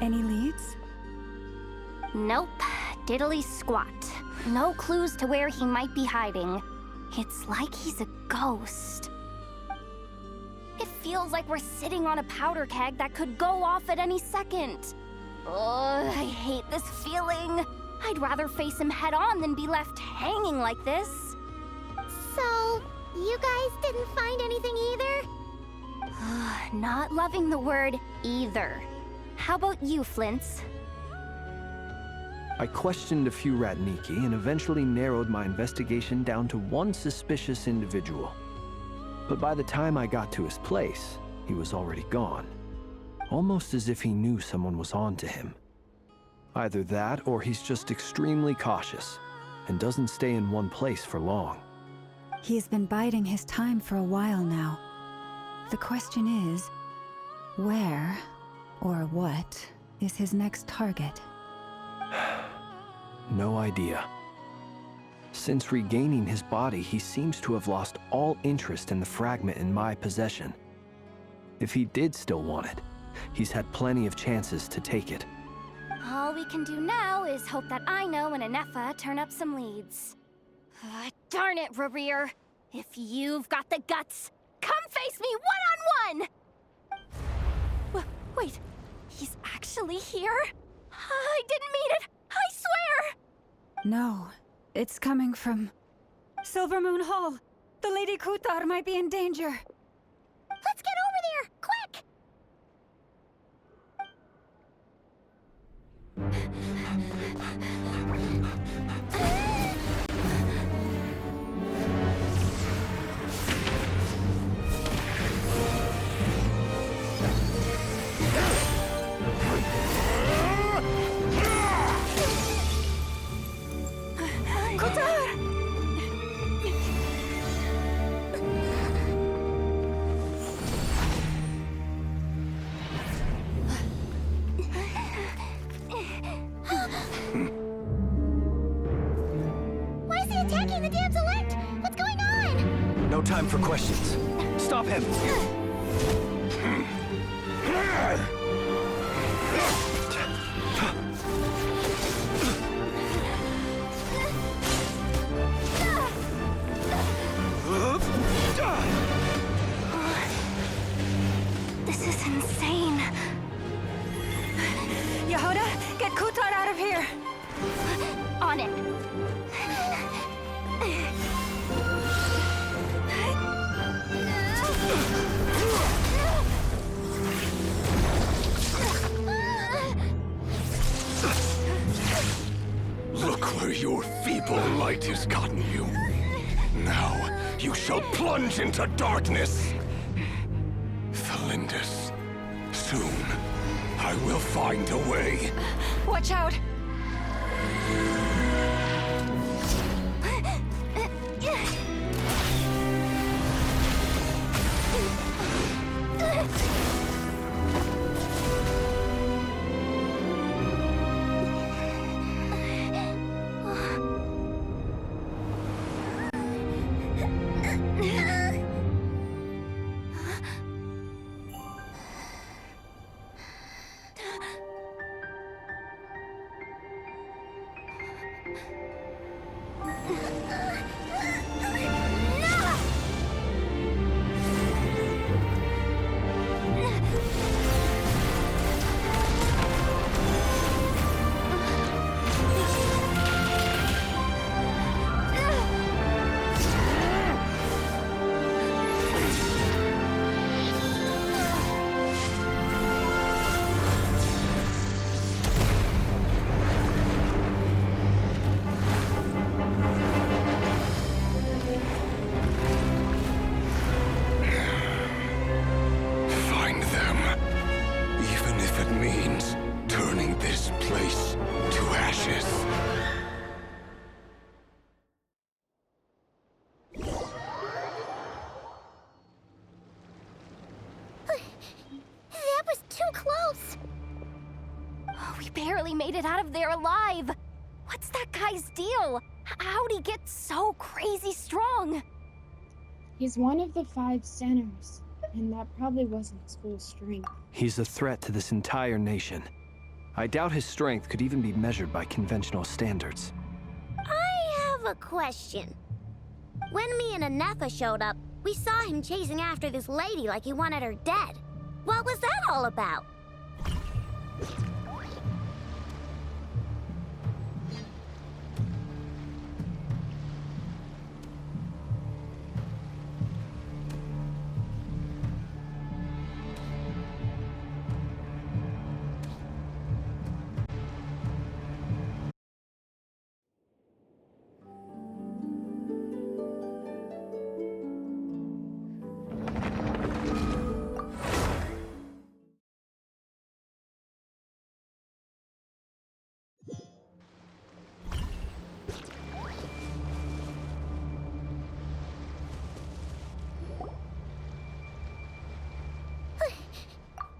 Any leads? Nope. Diddly squat. No clues to where he might be hiding. It's like he's a ghost. It feels like we're sitting on a powder keg that could go off at any second. Ugh, I hate this feeling. I'd rather face him head on than be left hanging like this. So, you guys didn't find anything either? Not loving the word either. How about you, Flintz? I questioned a few Ratniki and eventually narrowed my investigation down to one suspicious individual. But by the time I got to his place, he was already gone. Almost as if he knew someone was on to him. Either that, or he's just extremely cautious and doesn't stay in one place for long. He's been biding his time for a while now. The question is, where or what is his next target? No idea. Since regaining his body, he seems to have lost all interest in the fragment in my possession. If he did still want it, he's had plenty of chances to take it. All we can do now is hope that Ino and Anefa turn up some leads. Darn it, Rereer. If you've got the guts, come face me one-on-one! Wait, he's actually here? I didn't mean it, I swear! No, it's coming from Silver Moon Hall. The Lady Kutar might be in danger. Let's get over there, quick! Why is he attacking the damselette? What's going on? No time for questions. Stop him! This is insane. Yehuda, get Kutar out of here! On it. Look where your feeble light has gotten you. Now, you shall plunge into darkness. Thalindus, soon, I will find a way. Watch out! barely made it out of there alive. What's that guy's deal? How'd he get so crazy strong? He's one of the 5 centers, and that probably wasn't his full strength. He's a threat to this entire nation. I doubt his strength could even be measured by conventional standards. I have a question. When me and Anefa showed up, we saw him chasing after this lady like he wanted her dead. What was that all about?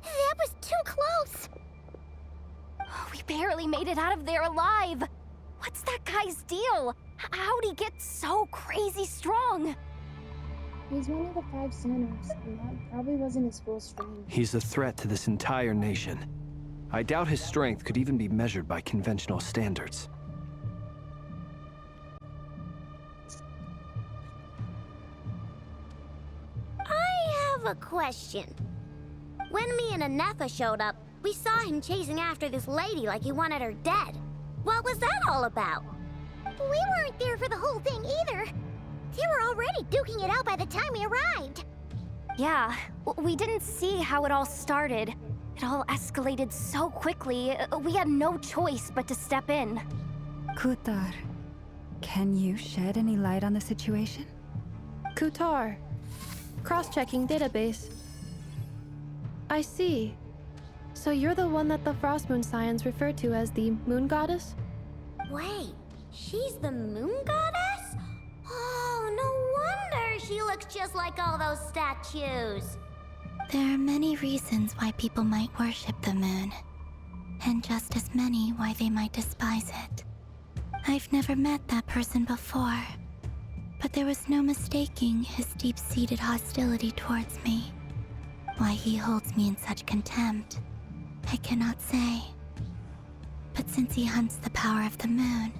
That was too close. We barely made it out of there alive. What's that guy's deal? How'd he get so crazy strong? He's one of the 5 Sonos, and that probably wasn't his full strength. He's a threat to this entire nation. I doubt his strength could even be measured by conventional standards. I have a question. When me and Anefa showed up, we saw him chasing after this lady like he wanted her dead. What was that all about? We weren't there for the whole thing either. They were already duking it out by the time we arrived. Yeah, we didn't see how it all started. It all escalated so quickly, we had no choice but to step in. Kutar, can you shed any light on the situation? Kutar. Cross-checking database. I see. So you're the one that the Frost Moon Scions refer to as the Moon Goddess? Wait, she's the moon goddess? Oh, no wonder she looks just like all those statues. There are many reasons why people might worship the moon, and just as many why they might despise it. I've never met that person before, but there was no mistaking his deep-seated hostility towards me. Why he holds me in such contempt, I cannot say. But since he hunts the power of the moon,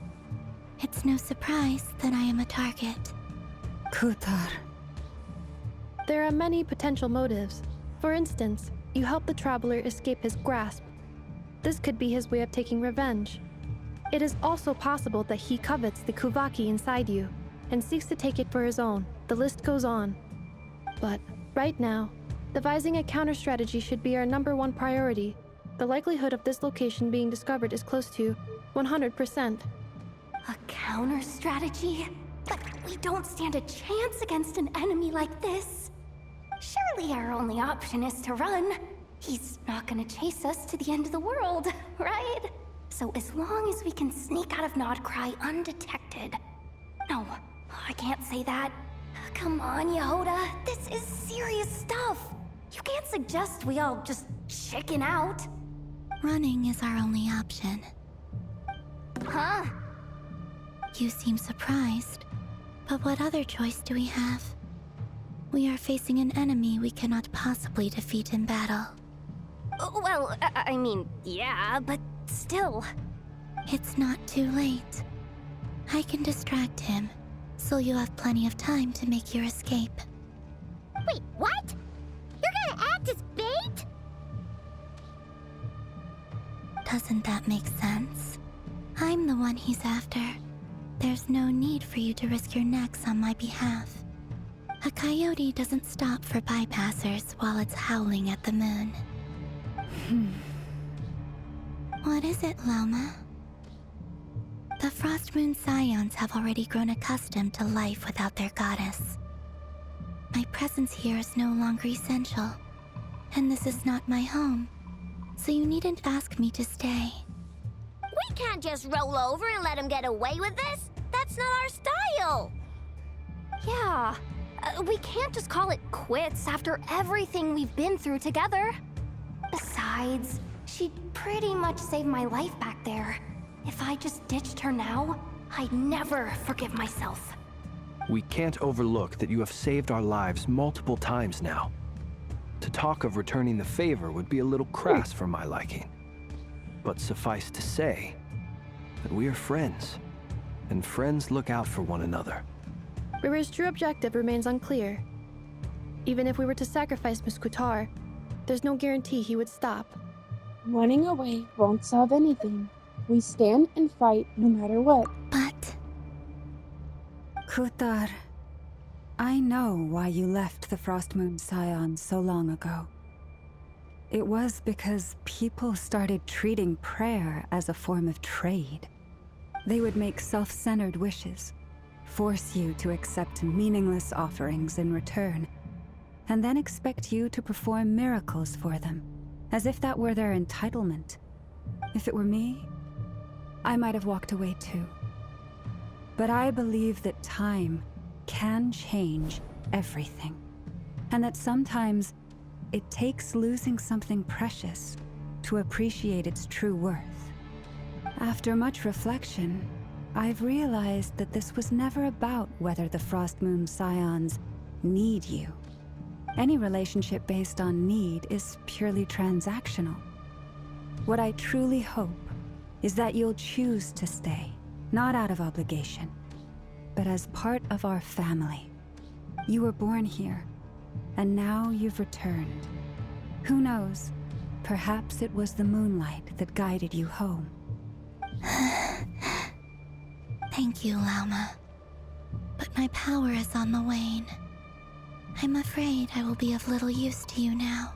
it's no surprise that I am a target. Kutar. There are many potential motives. For instance, you help the traveler escape his grasp. This could be his way of taking revenge. It is also possible that he covets the Kuvaki inside you and seeks to take it for his own. The list goes on. But right now, devising a counter-strategy should be our #1 priority. The likelihood of this location being discovered is close to 100%. A counter strategy? But we don't stand a chance against an enemy like this. Surely our only option is to run. He's not gonna chase us to the end of the world, right? So as long as we can sneak out of Nod-krai undetected. No, I can't say that. Come on, Yehoda, this is serious stuff. You can't suggest we all just chicken out. Running is our only option. Huh? You seem surprised, but what other choice do we have? We are facing an enemy we cannot possibly defeat in battle. Well, I mean, yeah, but still. It's not too late. I can distract him, so you have plenty of time to make your escape. Wait, what? You're gonna act as bait? Doesn't that make sense? I'm the one he's after. There's no need for you to risk your necks on my behalf. A coyote doesn't stop for bypassers while it's howling at the moon. What is it, Loma? The Frost Moon Scions have already grown accustomed to life without their goddess. My presence here is no longer essential, and this is not my home, so you needn't ask me to stay. We can't just roll over and let him get away with this. That's not our style. Yeah, we can't just call it quits after everything we've been through together. Besides, she'd pretty much saved my life back there. If I just ditched her now, I'd never forgive myself. We can't overlook that you have saved our lives multiple times now. To talk of returning the favor would be a little crass for my liking. But suffice to say that we are friends, and friends look out for one another. River's true objective remains unclear. Even if we were to sacrifice Muskutar, there's no guarantee he would stop. Running away won't solve anything. We stand and fight no matter what. But Kutar, I know why you left the Frost Moon Scions so long ago. It was because people started treating prayer as a form of trade. They would make self-centered wishes, force you to accept meaningless offerings in return, and then expect you to perform miracles for them, as if that were their entitlement. If it were me, I might have walked away too. But I believe that time can change everything, and that sometimes it takes losing something precious to appreciate its true worth. After much reflection, I've realized that this was never about whether the Frost Moon Scions need you. Any relationship based on need is purely transactional. What I truly hope is that you'll choose to stay, not out of obligation, but as part of our family. You were born here, and now you've returned. Who knows? Perhaps it was the moonlight that guided you home. thank you, Lauma. But my power is on the wane. I'm afraid I will be of little use to you now.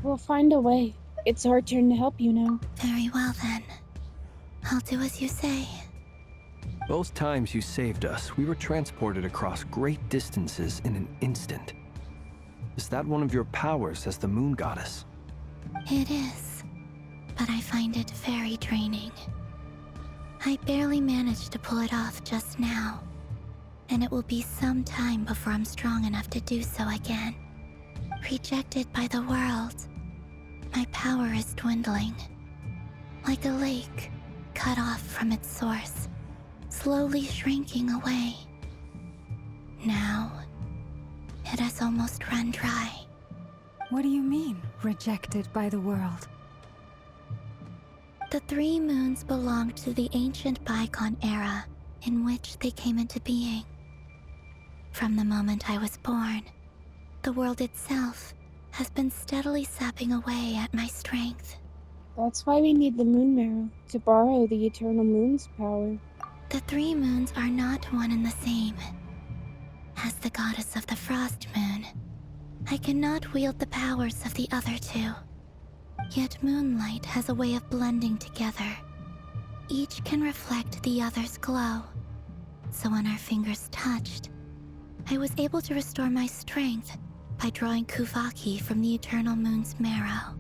We'll find a way. It's our turn to help you now. Very well then. I'll do as you say. Both times you saved us, we were transported across great distances in an instant. Is that one of your powers as the Moon Goddess? It is, but I find it very draining. I barely managed to pull it off just now, and it will be some time before I'm strong enough to do so again. Rejected by the world, my power is dwindling. Like a lake cut off from its source, slowly shrinking away. Now, it has almost run dry. What do you mean, rejected by the world? The 3 moons belonged to the ancient bygone era in which they came into being. From the moment I was born, the world itself has been steadily sapping away at my strength. That's why we need the Moon Marrow, to borrow the Eternal Moon's power. The 3 moons are not one and the same. As the goddess of the Frost Moon, I cannot wield the powers of the other 2. Yet moonlight has a way of blending together. Each can reflect the other's glow. So when our fingers touched, I was able to restore my strength by drawing Kuvaki from the Eternal Moon's marrow.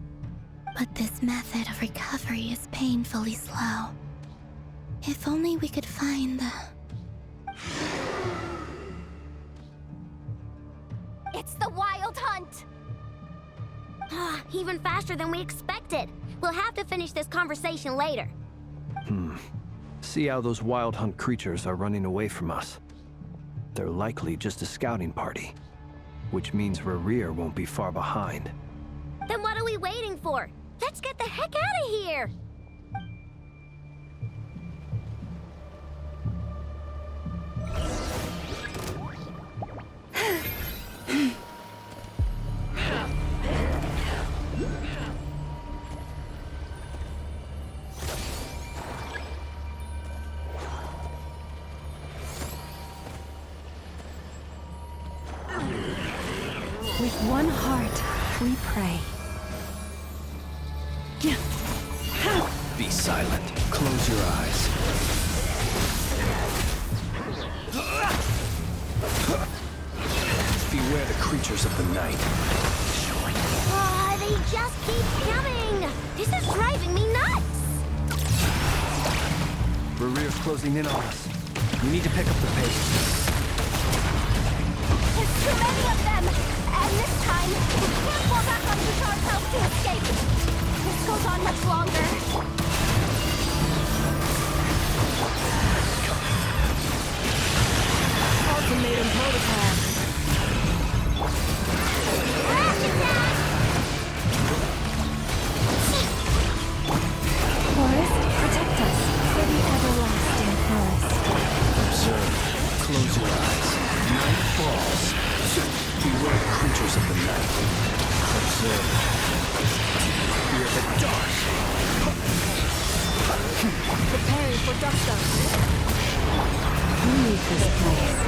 But this method of recovery is painfully slow. If only we could find the... It's the Wild Hunt! Even faster than we expected. We'll have to finish this conversation later. See how those Wild Hunt creatures are running away from us. They're likely just a scouting party, which means Rerir won't be far behind. Then what are we waiting for? Let's get the heck out of here! With one heart, we pray. Be silent. Close your eyes. Beware the creatures of the night. They just keep coming! This is driving me nuts! Rerir's closing in on us. We need to pick up the pace. There's too many of them! And this time, we can't fall back on Kutar's help to escape! This goes on much longer. Ultimatum protocol. Flash attack! Observe. Fear the dark. Preparing for dust-up. You leave this place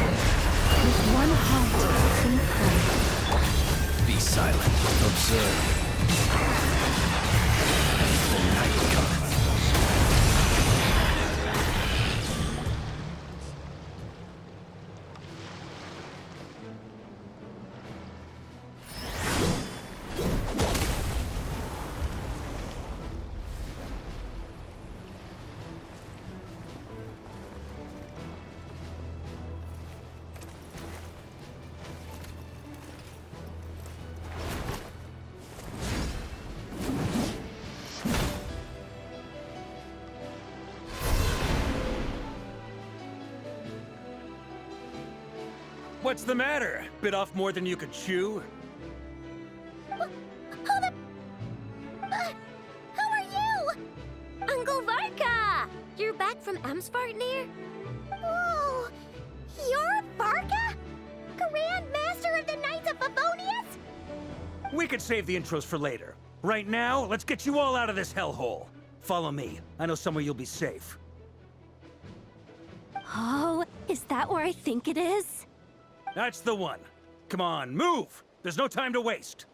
with one heart in prayer. Be silent. Observe. The night comes. What's the matter? Bit off more than you could chew? Hold up! Who are you? Uncle Varka! You're back from Amsvartnir? Whoa! You're Varka? Grand Master of the Knights of Favonius? We could save the intros for later. Right now, let's get you all out of this hellhole. Follow me. I know somewhere you'll be safe. Oh, is that where I think it is? That's the one. Come on, move! There's no time to waste.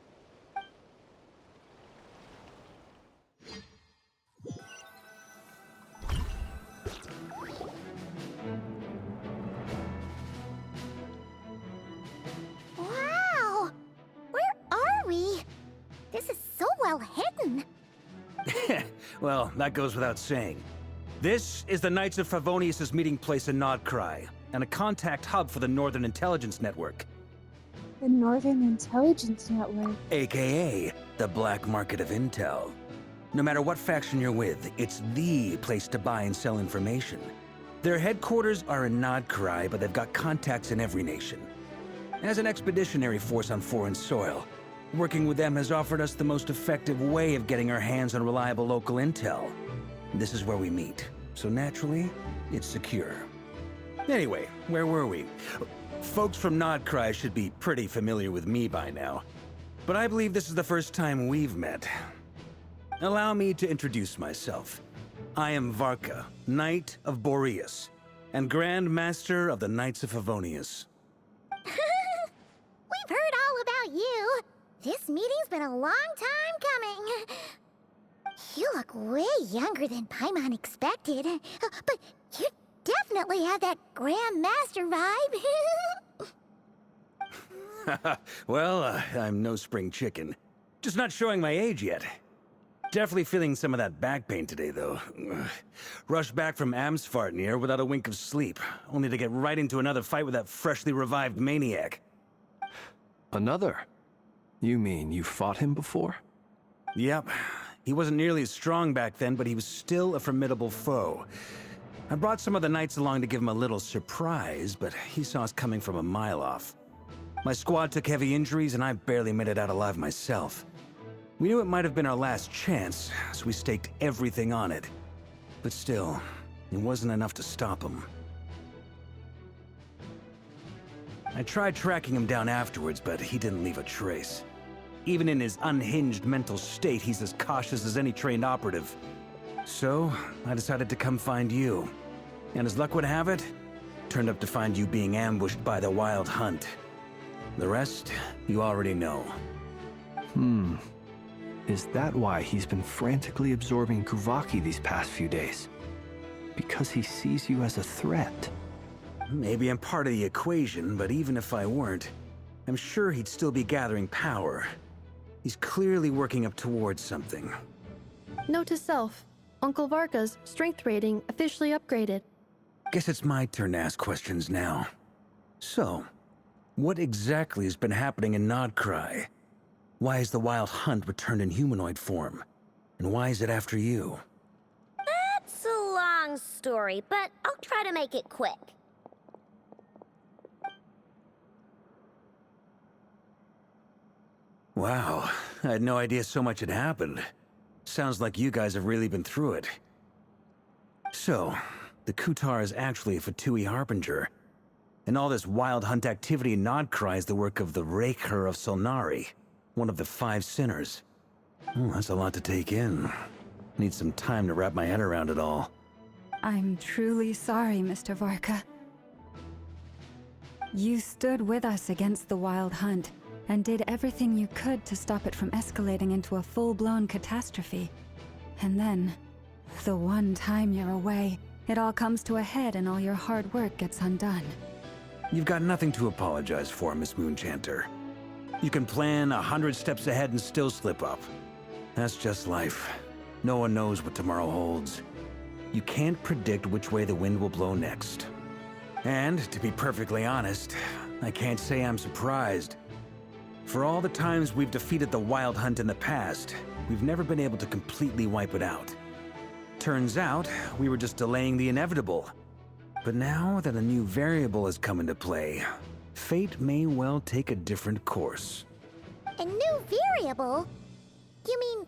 Wow! Where are we? This is so well hidden. Well, that goes without saying. This is the Knights of Favonius' meeting place in Nod-krai, and a contact hub for the Northern Intelligence Network. The Northern Intelligence Network. AKA, the black market of intel. No matter what faction you're with, it's the place to buy and sell information. Their headquarters are in Nod-krai, but they've got contacts in every nation. As an expeditionary force on foreign soil, working with them has offered us the most effective way of getting our hands on reliable local intel. This is where we meet, so naturally, it's secure. Anyway, where were we? Folks from Nod-krai should be pretty familiar with me by now, but I believe this is the first time we've met. Allow me to introduce myself. I am Varka, Knight of Boreas, and Grand Master of the Knights of Favonius. We've heard all about you. This meeting's been a long time coming. You look way younger than Paimon expected, but you definitely have that Grand Master vibe. Well, I'm no spring chicken. Just not showing my age yet. Definitely feeling some of that back pain today, though. Rushed back from Amsvartnir without a wink of sleep, only to get right into another fight with that freshly revived maniac. Another? You mean you fought him before? Yep. He wasn't nearly as strong back then, but he was still a formidable foe. I brought some of the knights along to give him a little surprise, but he saw us coming from a mile off. My squad took heavy injuries, and I barely made it out alive myself. We knew it might have been our last chance, so we staked everything on it. But still, it wasn't enough to stop him. I tried tracking him down afterwards, but he didn't leave a trace. Even in his unhinged mental state, he's as cautious as any trained operative. So, I decided to come find you. And as luck would have it, turned up to find you being ambushed by the Wild Hunt. The rest, you already know. Is that why he's been frantically absorbing Kuvaki these past few days? Because he sees you as a threat? Maybe I'm part of the equation, but even if I weren't, I'm sure he'd still be gathering power. He's clearly working up towards something. Note to self, Uncle Varka's strength rating officially upgraded. Guess it's my turn to ask questions now. So, what exactly has been happening in Nod-krai? Why is the Wild Hunt returned in humanoid form? And why is it after you? That's a long story, but I'll try to make it quick. Wow, I had no idea so much had happened. Sounds like you guys have really been through it. So, the Kutar is actually a Fatui Harbinger. And all this Wild Hunt activity in Nod-krai is the work of the Raker of Solnari. one of the 5 sinners. Oh, that's a lot to take in. Need some time to wrap my head around it all. I'm truly sorry, Mr. Varka. You stood with us against the Wild Hunt and did everything you could to stop it from escalating into a full-blown catastrophe. And then, the one time you're away, it all comes to a head and all your hard work gets undone. You've got nothing to apologize for, Miss Moonchanter. You can plan 100 steps ahead and still slip up. That's just life. No one knows what tomorrow holds. You can't predict which way the wind will blow next. And, to be perfectly honest, I can't say I'm surprised. For all the times we've defeated the Wild Hunt in the past, we've never been able to completely wipe it out. Turns out, we were just delaying the inevitable. But now that a new variable has come into play, fate may well take a different course. A new variable? You mean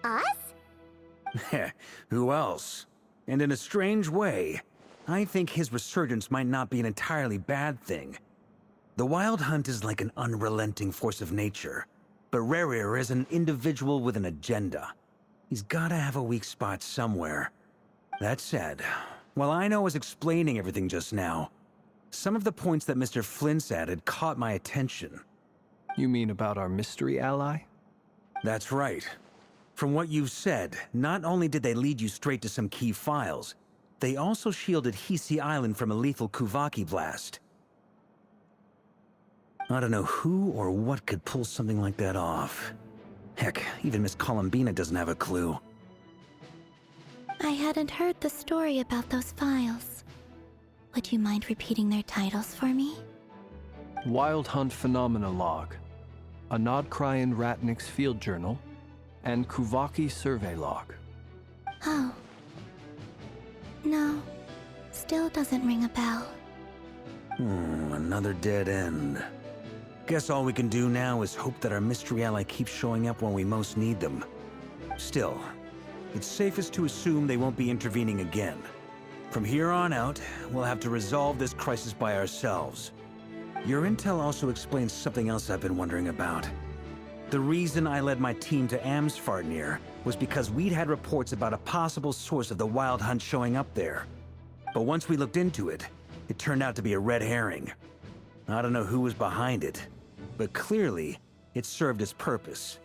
us? Who else? And in a strange way, I think his resurgence might not be an entirely bad thing. The Wild Hunt is like an unrelenting force of nature, but Rerir is an individual with an agenda. He's gotta have a weak spot somewhere. That said, while I was explaining everything just now, some of the points that Mr. Flint's added caught my attention. You mean about our mystery ally? That's right. From what you've said, not only did they lead you straight to some key files, they also shielded Hisi Island from a lethal Kuvaki blast. I don't know who or what could pull something like that off. Heck, even Miss Columbina doesn't have a clue. I hadn't heard the story about those files. Would you mind repeating their titles for me? Wild Hunt Phenomena Log, a Nod-krai and Ratnik's Field Journal, and Kuvaki Survey Log. Oh. No. Still doesn't ring a bell. Another dead end. Guess all we can do now is hope that our mystery ally keeps showing up when we most need them. Still, it's safest to assume they won't be intervening again. From here on out, we'll have to resolve this crisis by ourselves. Your intel also explains something else I've been wondering about. The reason I led my team to Amsfarnir was because we'd had reports about a possible source of the Wild Hunt showing up there. But once we looked into it, it turned out to be a red herring. I don't know who was behind it, but clearly, it served its purpose.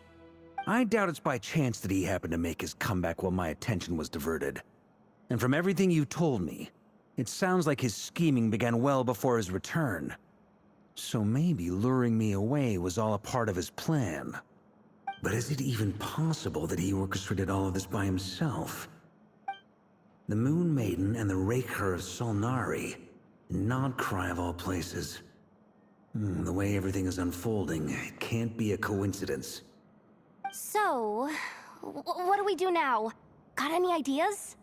I doubt it's by chance that he happened to make his comeback while my attention was diverted. And from everything you told me, it sounds like his scheming began well before his return. So maybe luring me away was all a part of his plan. But is it even possible that he orchestrated all of this by himself? The Moon Maiden and the Raker of Solnari, Nod-krai of all places. The way everything is unfolding, it can't be a coincidence. So, what do we do now? Got any ideas?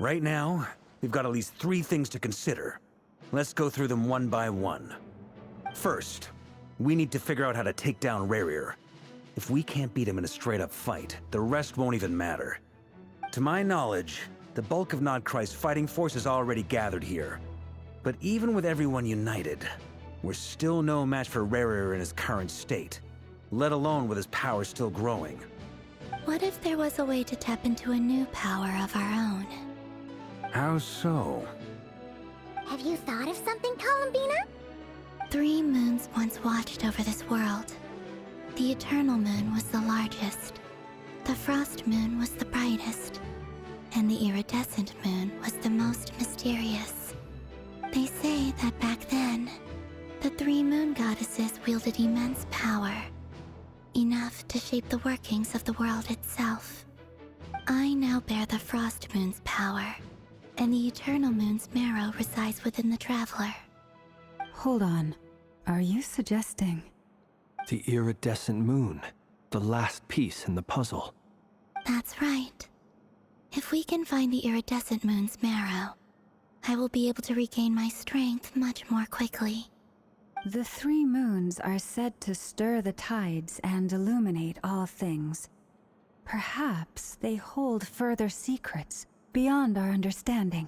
Right now, we've got at least 3 things to consider. Let's go through them one by one. First, we need to figure out how to take down Rerir. If we can't beat him in a straight-up fight, the rest won't even matter. To my knowledge, the bulk of Nod-krai's fighting force is already gathered here. But even with everyone united, we're still no match for Rerir in his current state, let alone with his power still growing. What if there was a way to tap into a new power of our own? How so? Have you thought of something, Columbina? 3 moons once watched over this world. The Eternal Moon was the largest. The Frost Moon was the brightest. And the Iridescent Moon was the most mysterious. They say that back then, the 3 moon goddesses wielded immense power. Enough to shape the workings of the world itself. I now bear the Frost Moon's power, and the Eternal Moon's marrow resides within the Traveler. Hold on. Are you suggesting? The iridescent moon, the last piece in the puzzle. That's right. If we can find the Iridescent Moon's marrow, I will be able to regain my strength much more quickly. The 3 moons are said to stir the tides and illuminate all things. Perhaps they hold further secrets beyond our understanding.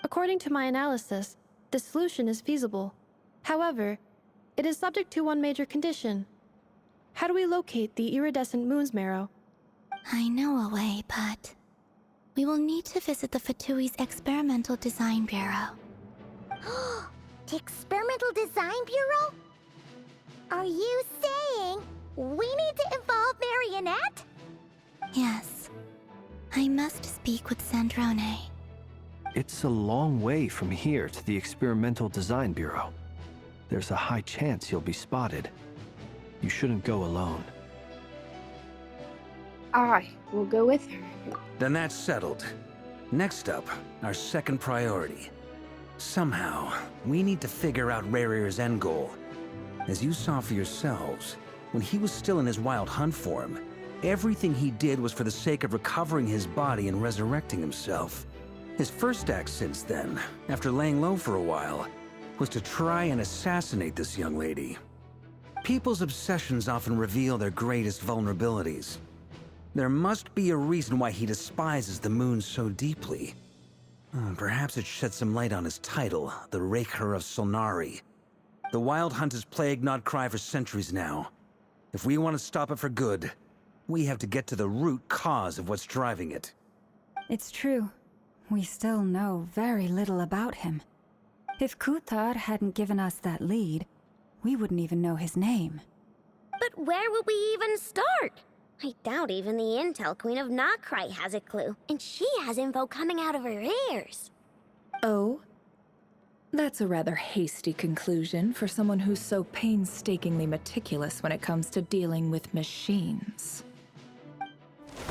According to my analysis, the solution is feasible. However, It is subject to one major condition. How do we locate the iridescent moon's marrow? I know a way, but we will need to visit the Fatui's Experimental Design Bureau. The Experimental Design Bureau? Are you saying we need to involve Marionette? Yes. I must speak with Sandrone. It's a long way from here to the Experimental Design Bureau. There's a high chance you'll be spotted. You shouldn't go alone. I will go with her. Then that's settled. Next up, our second priority. Somehow, we need to figure out Rarir's end goal. As you saw for yourselves, when he was still in his wild hunt form, everything he did was for the sake of recovering his body and resurrecting himself. His first act since then, after laying low for a while, was to try and assassinate this young lady. People's obsessions often reveal their greatest vulnerabilities. There must be a reason why he despises the moon so deeply. Perhaps it sheds some light on his title, the Raker of Solnari. The Wild Hunt has plagued Nod-krai for centuries now. If we want to stop it for good, we have to get to the root cause of what's driving it. It's true. We still know very little about him. If Kuthar hadn't given us that lead, we wouldn't even know his name. But where would we even start? I doubt even the Intel Queen of Nod-krai has a clue, and she has info coming out of her ears. Oh? That's a rather hasty conclusion for someone who's so painstakingly meticulous when it comes to dealing with machines.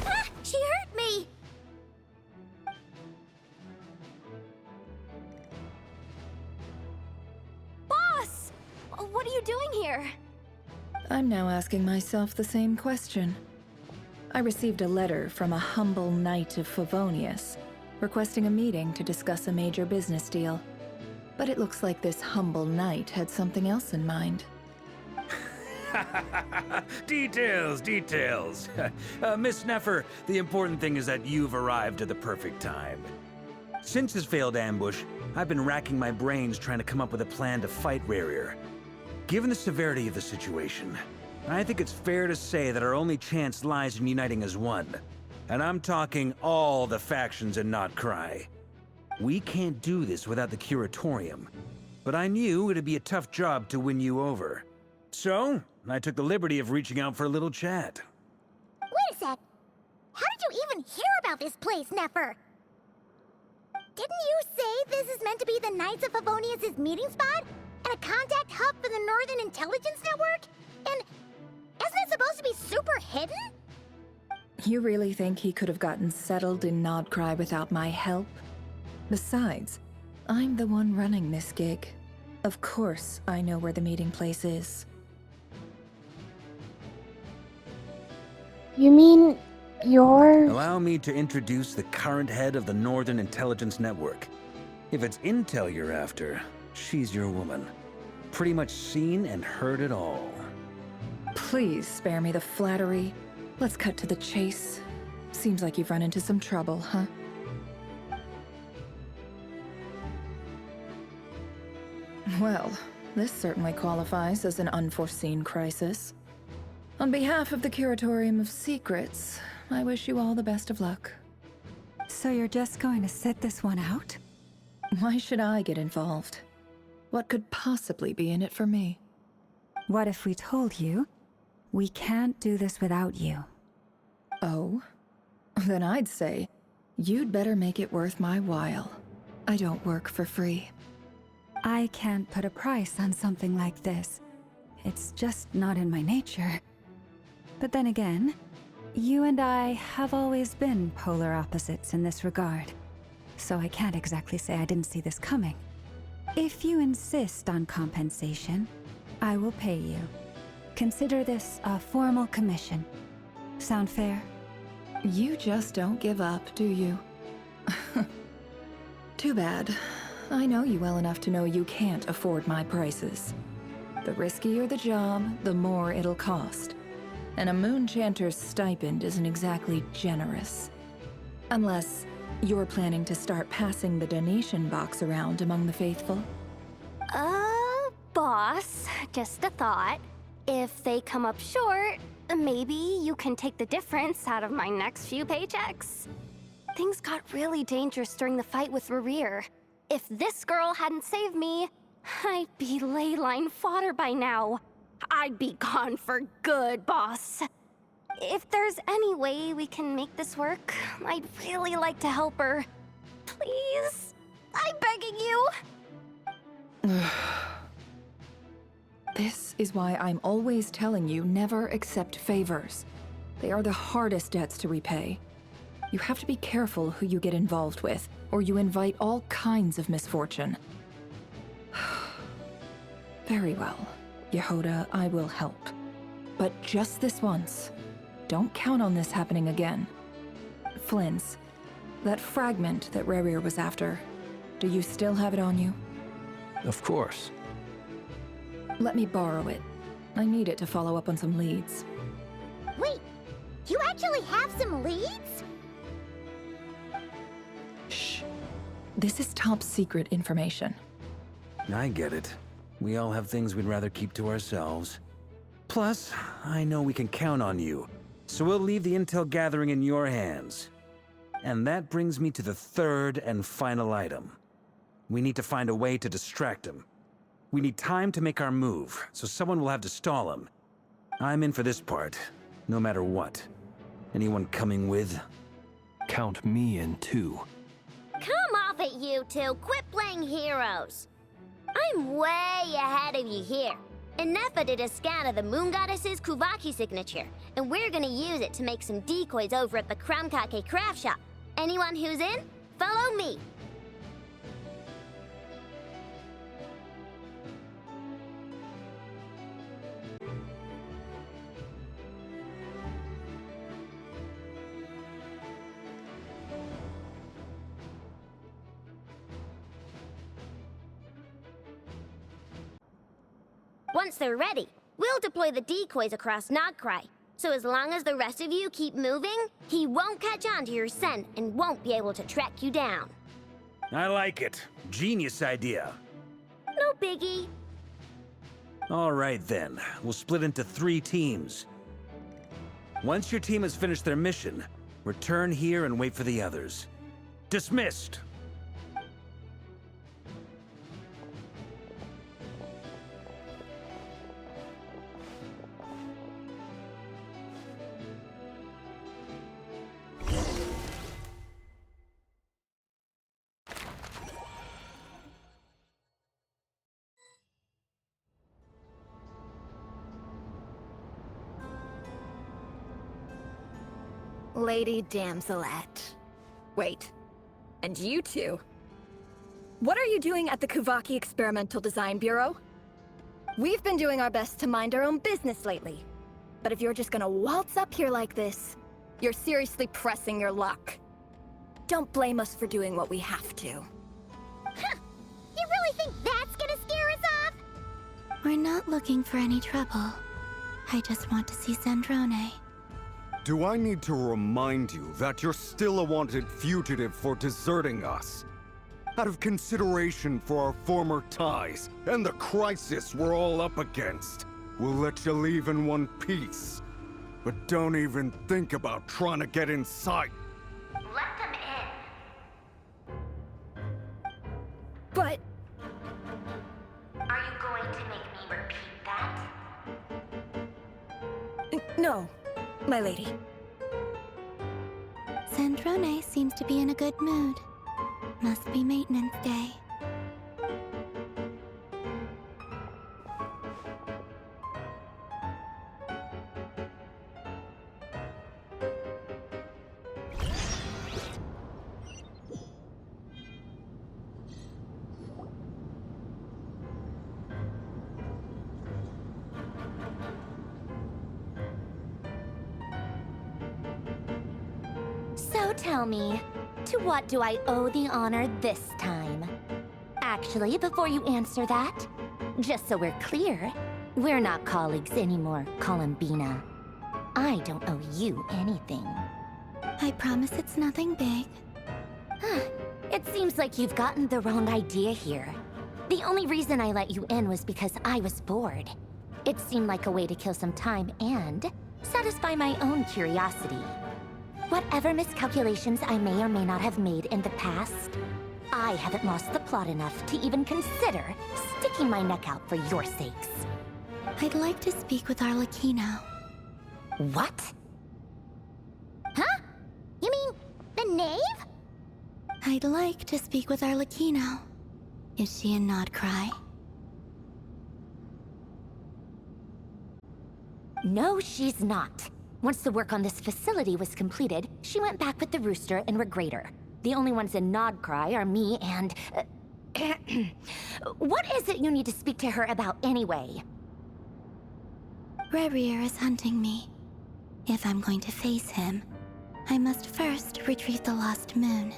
Ah! She hurt me! Boss! What are you doing here? I'm now asking myself the same question. I received a letter from a humble knight of Favonius, requesting a meeting to discuss a major business deal. But it looks like this humble knight had something else in mind. Details, details. Miss Nefer, the important thing is that you've arrived at the perfect time. Since his failed ambush, I've been racking my brains trying to come up with a plan to fight Rarir. Given the severity of the situation, I think it's fair to say that our only chance lies in uniting as one. And I'm talking all the factions in Nod-krai. We can't do this without the Curatorium, but I knew it'd be a tough job to win you over. So, I took the liberty of reaching out for a little chat. Wait a sec. How did you even hear about this place, Nefer? Didn't you say this is meant to be the Knights of Favonius' meeting spot? And a contact hub for the Northern Intelligence Network? And isn't it supposed to be super hidden? You really think he could have gotten settled in Nod-krai without my help? Besides, I'm the one running this gig. Of course I know where the meeting place is. You mean you're... Allow me to introduce the current head of the Northern Intelligence Network. If it's intel you're after, she's your woman. Pretty much seen and heard it all. Please spare me the flattery. Let's cut to the chase. Seems like you've run into some trouble, huh? Well, this certainly qualifies as an unforeseen crisis. On behalf of the Curatorium of Secrets, I wish you all the best of luck. So you're just going to sit this one out? Why should I get involved? What could possibly be in it for me? What if we told you we can't do this without you? Oh? Then I'd say, you'd better make it worth my while. I don't work for free. I can't put a price on something like this. It's just not in my nature. But then again, you and I have always been polar opposites in this regard. So I can't exactly say I didn't see this coming. If you insist on compensation, I will pay you. Consider this a formal commission. Sound fair? You just don't give up, do you? Too bad. I know you well enough to know you can't afford my prices. The riskier the job, the more it'll cost. And a moon chanter's stipend isn't exactly generous. Unless you're planning to start passing the donation box around among the faithful. Boss, just a thought. If they come up short, maybe you can take the difference out of my next few paychecks. Things got really dangerous during the fight with Rerir. If this girl hadn't saved me, I'd be ley line fodder by now. I'd be gone for good, boss. If there's any way we can make this work, I'd really like to help her. Please? I'm begging you. This is why I'm always telling you never accept favors. They are the hardest debts to repay. You have to be careful who you get involved with, or you invite all kinds of misfortune. Very well, Yehoda, I will help. But just this once. Don't count on this happening again. Flynn's, that fragment that Rerir was after, do you still have it on you? Of course. Let me borrow it. I need it to follow up on some leads. Wait, you actually have some leads? Shh. This is top secret information. I get it. We all have things we'd rather keep to ourselves. Plus, I know we can count on you, so we'll leave the intel gathering in your hands. And that brings me to the third and final item. We need to find a way to distract him. We need time to make our move, so someone will have to stall him. I'm in for this part, no matter what. Anyone coming with? Count me in too. Come off it, you two. Quit playing heroes. I'm way ahead of you here. Nefa did a scan of the Moon Goddess's Kuvaki signature, and we're gonna use it to make some decoys over at the Kramkake craft shop. Anyone who's in, follow me. Once they're ready, we'll deploy the decoys across Nod-krai. So as long as the rest of you keep moving, he won't catch on to your scent and won't be able to track you down. I like it. Genius idea. No biggie. All right then, we'll split into 3 teams. Once your team has finished their mission, return here and wait for the others. Dismissed! Lady Damselette. Wait, and you two? What are you doing at the Kuvaki Experimental Design Bureau? We've been doing our best to mind our own business lately. But if you're just gonna waltz up here like this, you're seriously pressing your luck. Don't blame us for doing what we have to. Huh! You really think that's gonna scare us off? We're not looking for any trouble. I just want to see Zandrone. Do I need to remind you that you're still a wanted fugitive for deserting us? Out of consideration for our former ties and the crisis we're all up against, we'll let you leave in one piece. But don't even think about trying to get inside. Let them in. But... Are you going to make me repeat that? No, my lady. Zandrone seems to be in a good mood. Must be maintenance day. So tell me, to what do I owe the honor this time? Actually, before you answer that, just so we're clear, we're not colleagues anymore, Columbina. I don't owe you anything. I promise it's nothing big. It seems like you've gotten the wrong idea here. The only reason I let you in was because I was bored. It seemed like a way to kill some time and satisfy my own curiosity. Whatever miscalculations I may or may not have made in the past, I haven't lost the plot enough to even consider sticking my neck out for your sakes. I'd like to speak with Arlecchino. What? Huh? You mean the knave? I'd like to speak with Arlecchino. Is she in Nod-krai? No, she's not. Once the work on this facility was completed, she went back with the rooster and Regrator. The only ones in Nod-krai are me and... What is it you need to speak to her about anyway? Rerir is hunting me. If I'm going to face him, I must first retrieve the lost moon.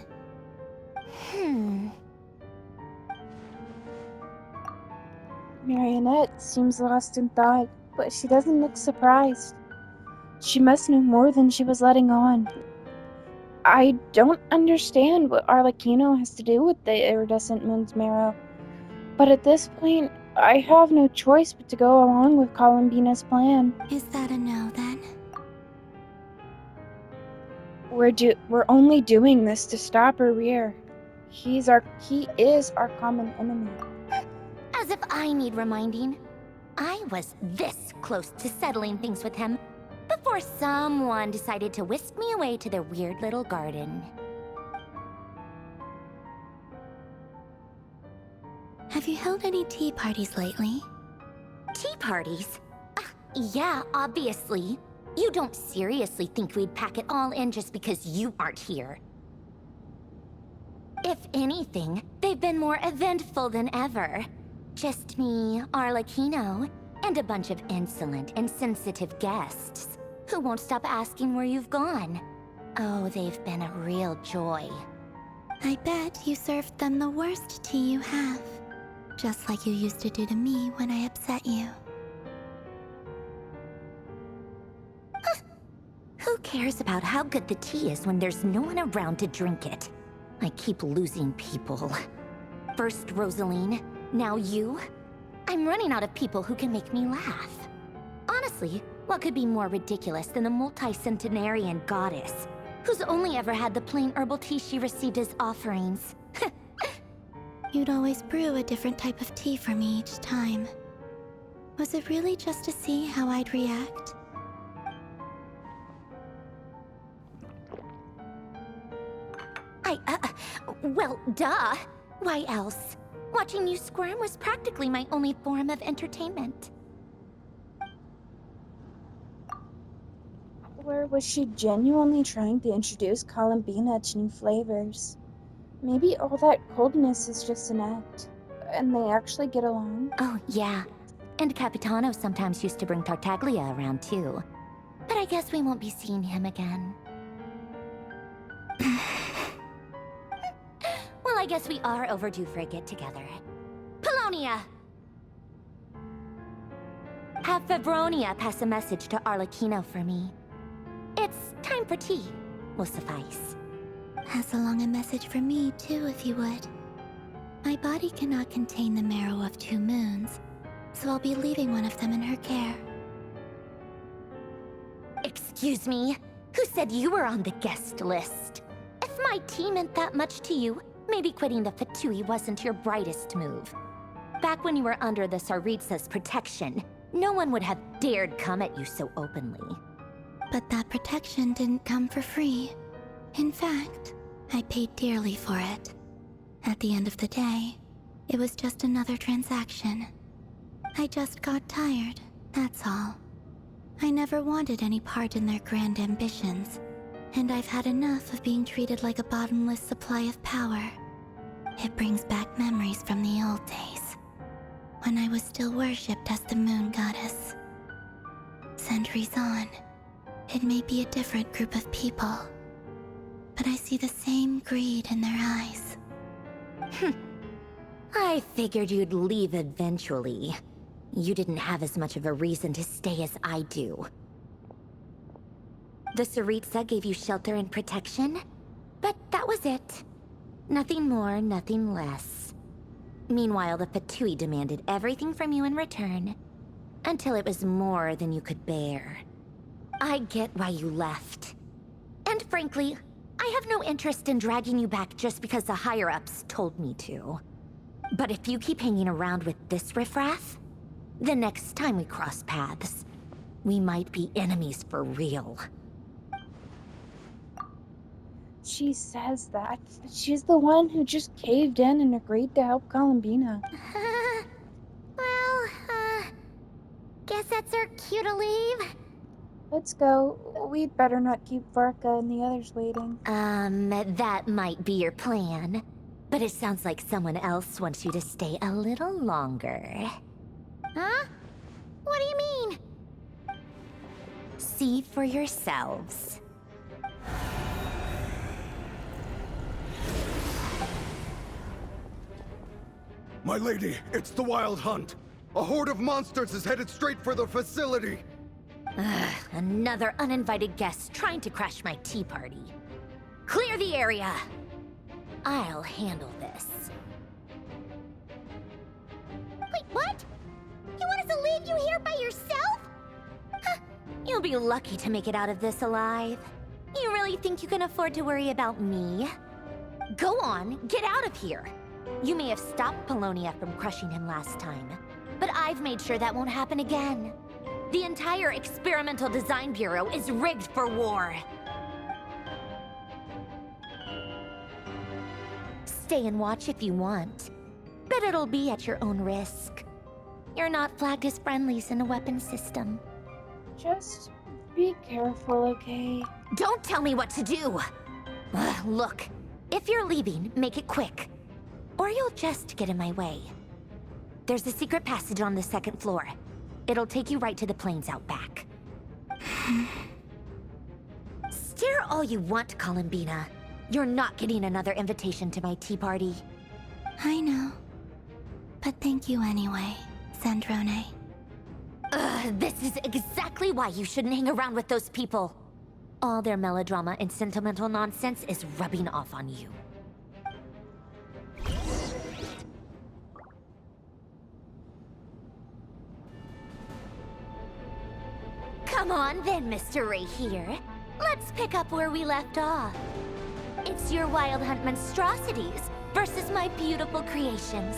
Marionette seems lost in thought, but she doesn't look surprised. She must know more than she was letting on. I don't understand what Arlecchino has to do with the iridescent moon's marrow, but at this point, I have no choice but to go along with Columbina's plan. Is that a no, then? We're only doing this to stop Rerir. He is our common enemy. As if I need reminding. I was this close to settling things with him before someone decided to whisk me away to their weird little garden. Have you held any tea parties lately? Tea parties? Yeah, obviously. You don't seriously think we'd pack it all in just because you aren't here. If anything, they've been more eventful than ever. Just me, Arlecchino, and a bunch of insolent and sensitive guests who won't stop asking where you've gone. Oh, they've been a real joy. I bet you served them the worst tea you have. Just like you used to do to me when I upset you. Who cares about how good the tea is when there's no one around to drink it? I keep losing people. First Rosaline, now you. I'm running out of people who can make me laugh. Honestly, what could be more ridiculous than a multi-centenarian goddess who's only ever had the plain herbal tea she received as offerings? You'd always brew a different type of tea for me each time. Was it really just to see how I'd react? Well, duh. Why else? Watching you squirm was practically my only form of entertainment. Or was she genuinely trying to introduce Columbina to new flavors? Maybe all that coldness is just an act, and they actually get along? Oh, yeah. And Capitano sometimes used to bring Tartaglia around, too. But I guess we won't be seeing him again. Well, I guess we are overdue for a get-together. Polonia! Have Febronia pass a message to Arlecchino for me. It's time for tea. Will suffice. Pass along a message for me, too, if you would. My body cannot contain the marrow of 2 moons, so I'll be leaving one of them in her care. Excuse me? Who said you were on the guest list? If my tea meant that much to you, maybe quitting the Fatui wasn't your brightest move. Back when you were under the Tsaritsa's protection, no one would have dared come at you so openly. But that protection didn't come for free. In fact, I paid dearly for it. At the end of the day, it was just another transaction. I just got tired, that's all. I never wanted any part in their grand ambitions, and I've had enough of being treated like a bottomless supply of power. It brings back memories from the old days, when I was still worshipped as the moon goddess. Centuries on, it may be a different group of people, but I see the same greed in their eyes. I figured you'd leave eventually. You didn't have as much of a reason to stay as I do. The Tsaritsa gave you shelter and protection, but that was it. Nothing more, nothing less. Meanwhile, the Fatui demanded everything from you in return, until it was more than you could bear. I get why you left. And frankly, I have no interest in dragging you back just because the higher-ups told me to. But if you keep hanging around with this riffraff, the next time we cross paths, we might be enemies for real. She says that, but she's the one who just caved in and agreed to help Columbina. Guess that's our cue to leave. Let's go. We'd better not keep Varka and the others waiting. That might be your plan. But it sounds like someone else wants you to stay a little longer. Huh? What do you mean? See for yourselves. My lady, it's the Wild Hunt. A horde of monsters is headed straight for the facility. Another uninvited guest trying to crash my tea party. Clear the area. I'll handle this. Wait, what? You want us to leave you here by yourself? Huh, you'll be lucky to make it out of this alive. You really think you can afford to worry about me? Go on, get out of here. You may have stopped Polonia from crushing him last time, but I've made sure that won't happen again. The entire Experimental Design Bureau is rigged for war. Stay and watch if you want, but it'll be at your own risk. You're not flagged as friendlies in the weapons system. Just be careful, okay? Don't tell me what to do! Look, if you're leaving, make it quick. Or you'll just get in my way. There's a secret passage on the second floor. It'll take you right to the plains out back. Stare all you want, Columbina. You're not getting another invitation to my tea party. I know. But thank you anyway, Sandrone. This is exactly why you shouldn't hang around with those people. All their melodrama and sentimental nonsense is rubbing off on you. Come on then, Mr. Ray here. Let's pick up where we left off. It's your Wild Hunt monstrosities versus my beautiful creations.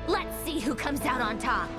Let's see who comes out on top.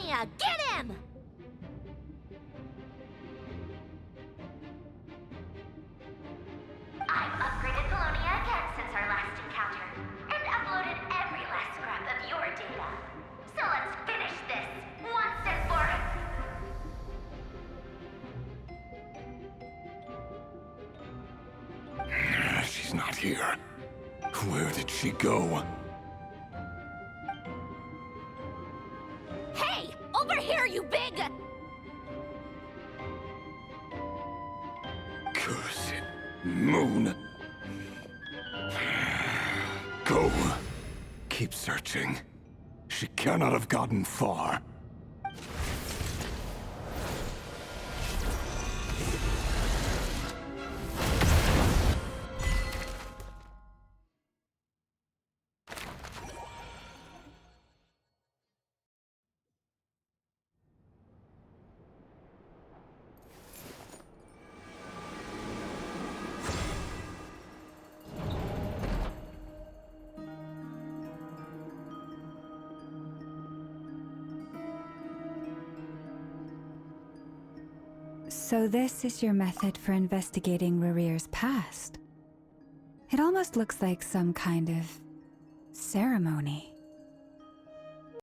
Colonia! Get him! I've upgraded Colonia again since our last encounter, and uploaded every last scrap of your data. So let's finish this, once and for all. She's not here. Where did she go? Hey! Over here, you big... Cursed moon. Go. Keep searching. She cannot have gotten far. So this is your method for investigating Rarir's past? It almost looks like some kind of ceremony.